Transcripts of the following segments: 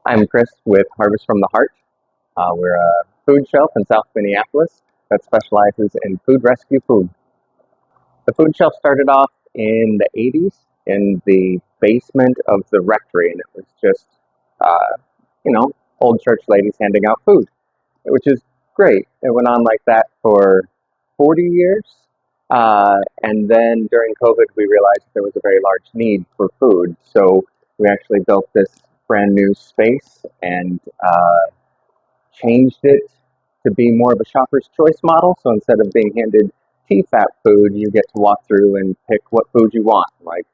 I'm Chris with Harvest from the Heart. We're a food shelf in South Minneapolis that specializes in food rescue food. The food shelf started off in the 80s in the basement of the rectory, and it was just, uh, old church ladies handing out food, which is great. It went on like that for 40 years. And then during COVID, we realized there was a very large need for food. So we actually built this brand new space and changed it to be more of a shopper's choice model. So instead of being handed TFAP food, you get to walk through and pick what food you want, like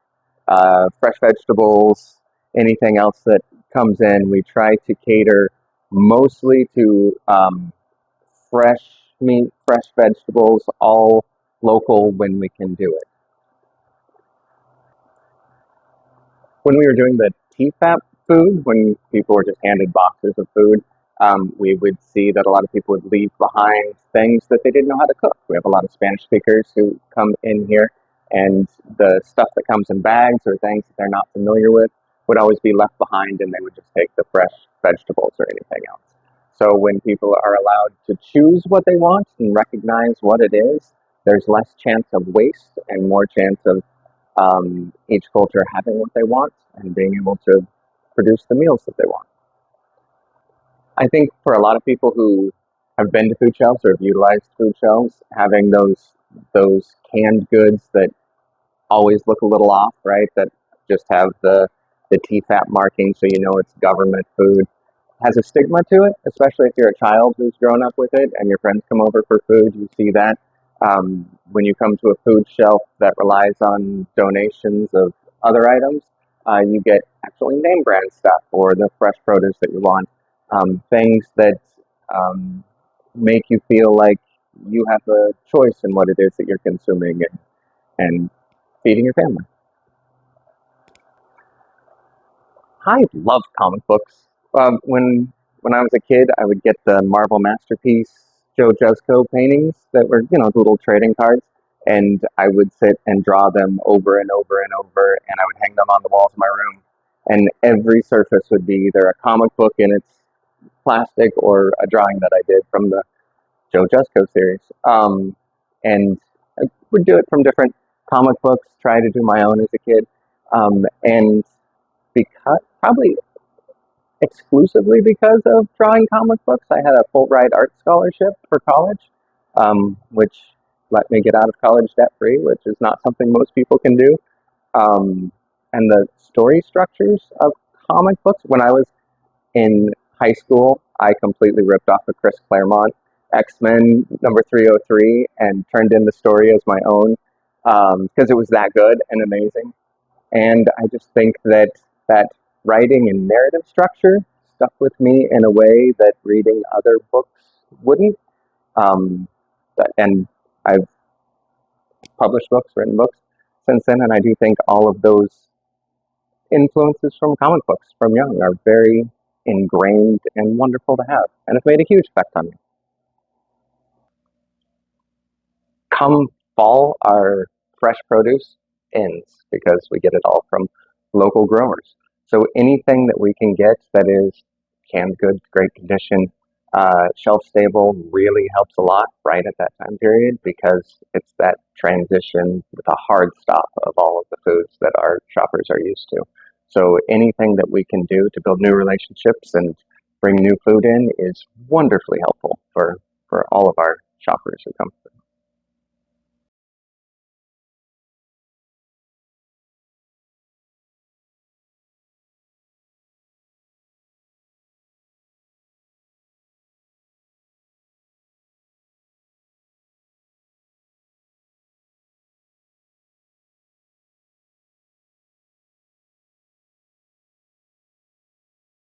fresh vegetables, anything else that comes in. We try to cater mostly to fresh meat, fresh vegetables, all local when we can do it. When we were doing the TFAP food, when people were just handed boxes of food, we would see that a lot of people would leave behind things that they didn't know how to cook. We have a lot of Spanish speakers who come in here, and the stuff that comes in bags or things that they're not familiar with would always be left behind, and they would just take the fresh vegetables or anything else. So when people are allowed to choose what they want and recognize what it is, there's less chance of waste and more chance of each culture having what they want and being able to produce the meals that they want. I think for a lot of people who have been to food shelves or have utilized food shelves, having those canned goods that always look a little off, right? That just have the TFAP marking, so you know it's government food, has a stigma to it, especially if you're a child who's grown up with it and your friends come over for food. You see that. When you come to a food shelf that relies on donations of other items, you get actually name brand stuff or the fresh produce that you want, things that make you feel like you have a choice in what it is that you're consuming and feeding your family. I love comic books. When I was a kid, I would get the Marvel Masterpiece Joe Jusko paintings that were, the little trading cards, and I would sit and draw them over and over and over, and I would hang them on the walls of my room. And every surface would be either a comic book in its plastic or a drawing that I did from the Joe Jusko series. And I would do it from different comic books, try to do my own as a kid. And because probably exclusively because of drawing comic books, I had a full ride art scholarship for college, which let me get out of college debt free, which is not something most people can do. And the story structures of comic books, when I was in high school, I completely ripped off of Chris Claremont X-Men number 303 and turned in the story as my own because it was that good and amazing. And I just think that writing and narrative structure stuck with me in a way that reading other books wouldn't. Um, and I've published books, written books since then, and I do think all of those influences from comic books from young are very ingrained and wonderful to have, and have made a huge effect on me. Come fall, our fresh produce ends because we get it all from local growers. So anything that we can get that is canned goods, great condition, shelf stable, really helps a lot right at that time period because it's that transition with a hard stop of all of the foods that our shoppers are used to. So anything that we can do to build new relationships and bring new food in is wonderfully helpful for all of our shoppers who come through.